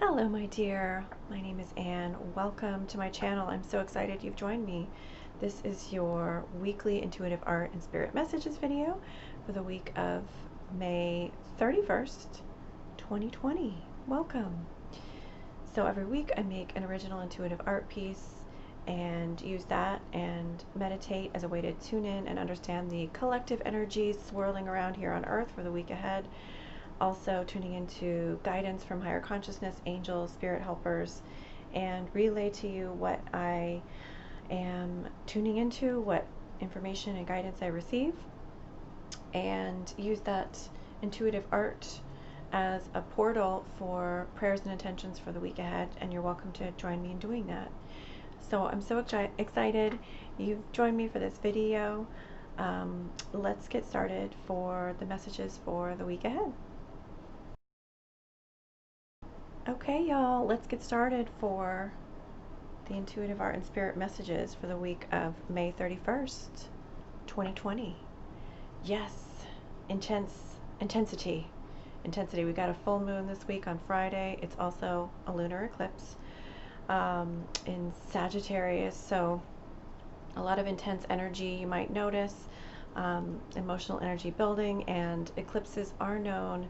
Hello, my dear. My name is Anne. Welcome to my channel. I'm so excited you've joined me. This is your weekly intuitive art and spirit messages video for the week of May 31st, 2020. Welcome. So every week I make an original intuitive art piece and use that and meditate as a way to tune in and understand the collective energies swirling around here on Earth for the week ahead. Also tuning into guidance from higher consciousness, angels, spirit helpers, and relay to you what I am tuning into, what information and guidance I receive, and use that intuitive art as a portal for prayers and intentions for the week ahead, and you're welcome to join me in doing that. So I'm so excited you've joined me for this video. Let's get started for the messages for the week ahead. Okay, y'all, let's get started for the intuitive art and spirit messages for the week of May 31st, 2020. Yes, intensity. We got a full moon this week on Friday. It's also a lunar eclipse in Sagittarius, so a lot of intense energy you might notice, emotional energy building, and eclipses are known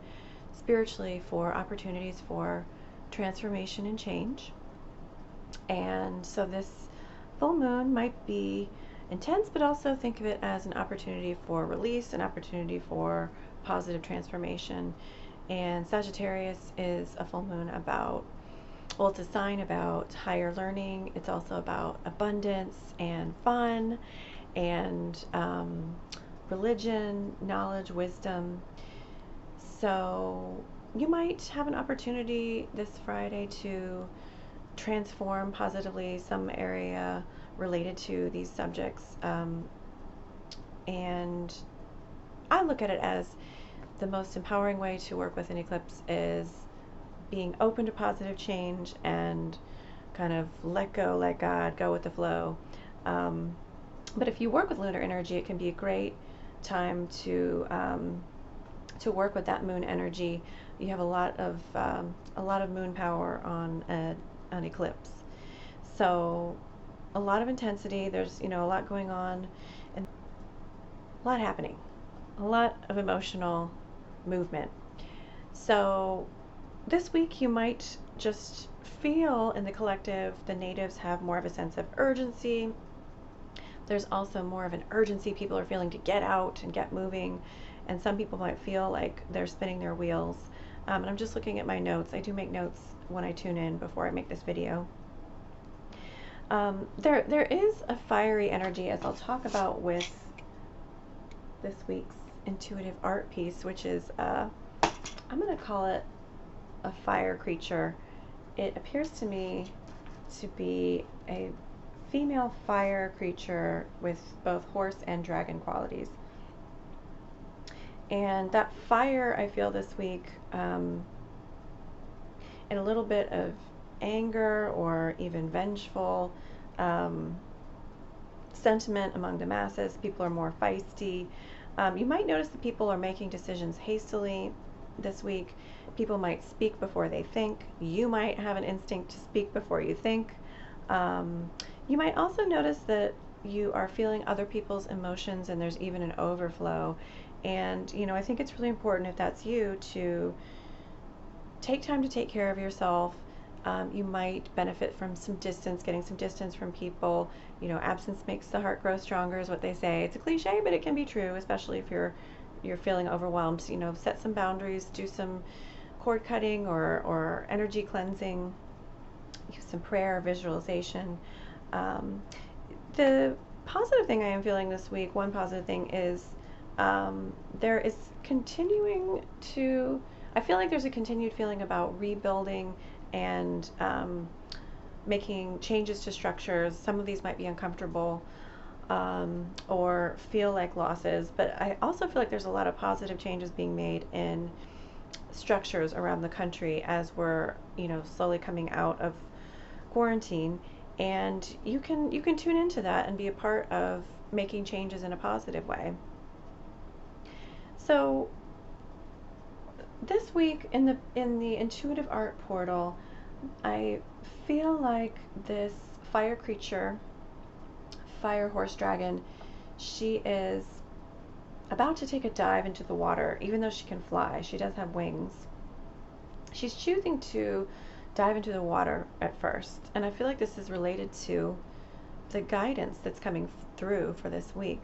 spiritually for opportunities for transformation and change. And so this full moon might be intense, but also think of it as an opportunity for release, an opportunity for positive transformation. And Sagittarius is a full moon about, well, it's a sign about higher learning. It's also about abundance and fun and religion, knowledge, wisdom. So you might have an opportunity this Friday to transform positively some area related to these subjects. And I look at it as the most empowering way to work with an eclipse is being open to positive change and kind of let go, let God, go with the flow. But if you work with lunar energy, it can be a great time to work with that moon energy. You have a lot of moon power on an eclipse, so a lot of intensity. There's a lot going on and a lot happening, a lot of emotional movement. So this week you might just feel in the collective the natives have more of a sense of urgency. There's also more of an urgency people are feeling to get out and get moving, and some people might feel like they're spinning their wheels. And I'm just looking at my notes. I do make notes when I tune in before I make this video. There is a fiery energy, as I'll talk about with this week's intuitive art piece, which is I'm going to call it a fire creature. It appears to me to be a female fire creature with both horse and dragon qualities. And that fire I feel this week in a little bit of anger or even vengeful sentiment among the masses. People are more feisty. You might notice that people are making decisions hastily this week. People might speak before they think. You might have an instinct to speak before you think. You might also notice that you are feeling other people's emotions, and there's even an overflow. And I think it's really important, if that's you, to take time to take care of yourself. You might benefit from some distance, getting some distance from people. Absence makes the heart grow stronger is what they say. It's a cliche, but it can be true, especially if you're feeling overwhelmed. Set some boundaries, do some cord cutting or energy cleansing, use some prayer, visualization. The positive thing I am feeling this week, one positive thing is there is continuing to, I feel like there's a continued feeling about rebuilding and making changes to structures. Some of these might be uncomfortable or feel like losses, but I also feel like there's a lot of positive changes being made in structures around the country as we're slowly coming out of quarantine, and you can tune into that and be a part of making changes in a positive way. So this week in the intuitive art portal, I feel like this fire creature, fire horse dragon, she is about to take a dive into the water. Even though she can fly, she does have wings. She's choosing to dive into the water at first. And I feel like this is related to the guidance that's coming through for this week.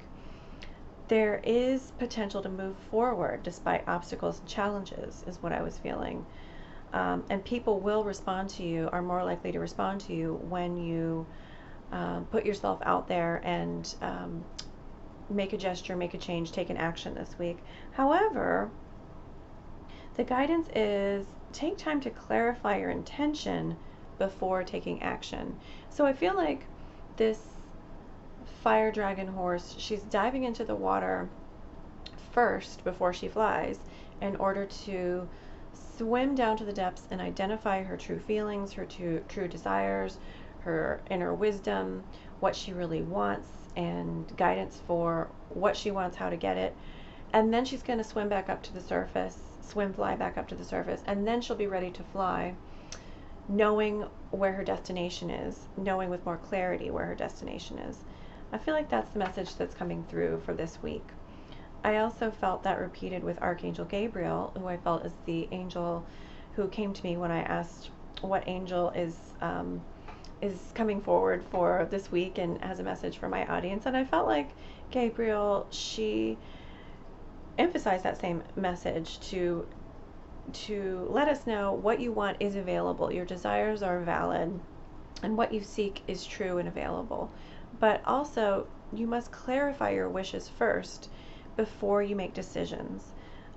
There is potential to move forward despite obstacles and challenges, is what I was feeling. And people will respond to you, are more likely to respond to you when you put yourself out there and make a gesture, make a change, take an action this week. However, the guidance is take time to clarify your intention before taking action. So I feel like this fire dragon horse, she's diving into the water first before she flies in order to swim down to the depths and identify her true feelings, her true desires, her inner wisdom, what she really wants, and guidance for what she wants, how to get it. And then she's going to swim back up to the surface, fly back up to the surface, and then she'll be ready to fly, knowing where her destination is, knowing with more clarity where her destination is. I feel like that's the message that's coming through for this week. I also felt that repeated with Archangel Gabriel, who I felt is the angel who came to me when I asked what angel is coming forward for this week and has a message for my audience. And I felt like Gabriel, she emphasized that same message to let us know what you want is available, your desires are valid, and what you seek is true and available. But also, you must clarify your wishes first before you make decisions.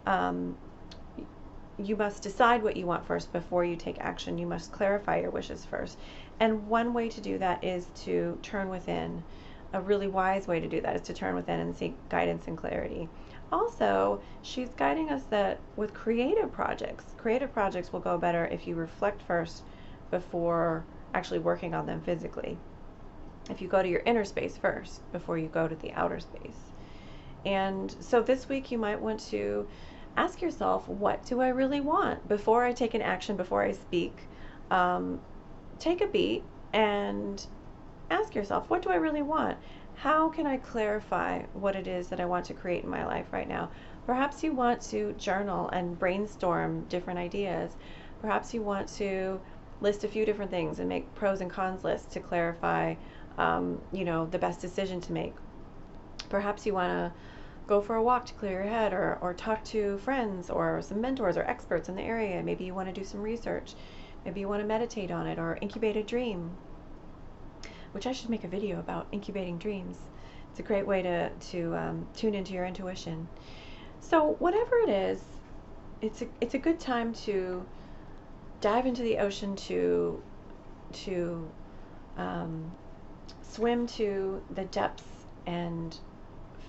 You must decide what you want first before you take action. You must clarify your wishes first. And one way to do that is to turn within. A really wise way to do that is to turn within and seek guidance and clarity. Also, she's guiding us that with creative projects will go better if you reflect first before actually working on them physically. If you go to your inner space first before you go to the outer space. And so this week you might want to ask yourself, what do I really want? Before I take an action, before I speak, take a beat and ask yourself, what do I really want? How can I clarify what it is that I want to create in my life right now? Perhaps you want to journal and brainstorm different ideas. Perhaps you want to list a few different things and make pros and cons lists to clarify, the best decision to make. Perhaps you want to go for a walk to clear your head, or talk to friends or some mentors or experts in the area. Maybe you want to do some research. Maybe you want to meditate on it or incubate a dream, which I should make a video about incubating dreams. It's a great way to tune into your intuition. So whatever it is, it's a good time to dive into the ocean, to swim to the depths and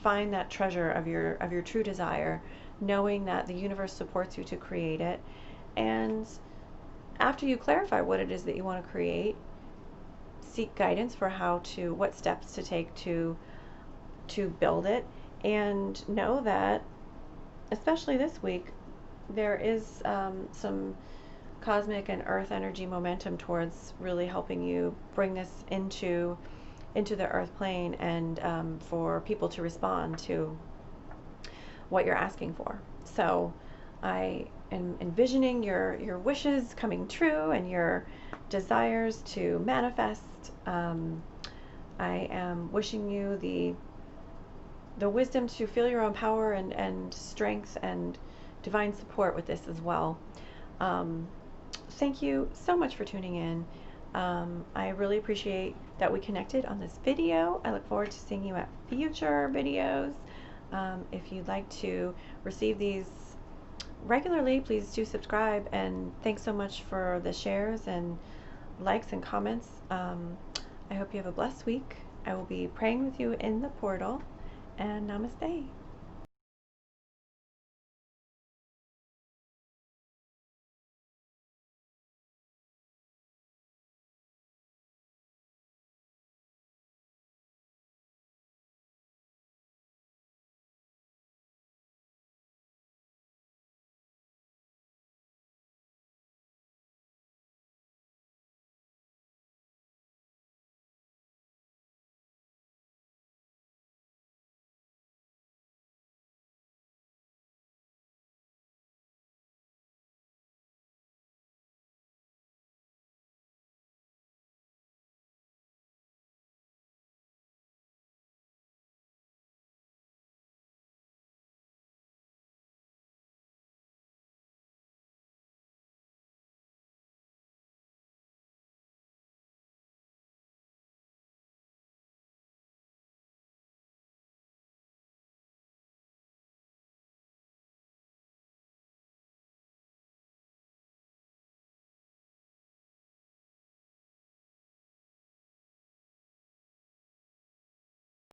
find that treasure of your true desire, knowing that the universe supports you to create it. And after you clarify what it is that you want to create, seek guidance for what steps to take to build it, and know that, especially this week, there is some cosmic and earth energy momentum towards really helping you bring this into the earth plane, and for people to respond to what you're asking for. So I am envisioning your wishes coming true and your desires to manifest. I am wishing you the wisdom to feel your own power and strength and divine support with this as well. Thank you so much for tuning in. I really appreciate that we connected on this video. I look forward to seeing you at future videos. If you'd like to receive these regularly, please do subscribe, and thanks so much for the shares and likes and comments. I hope you have a blessed week. I will be praying with you in the portal, and namaste.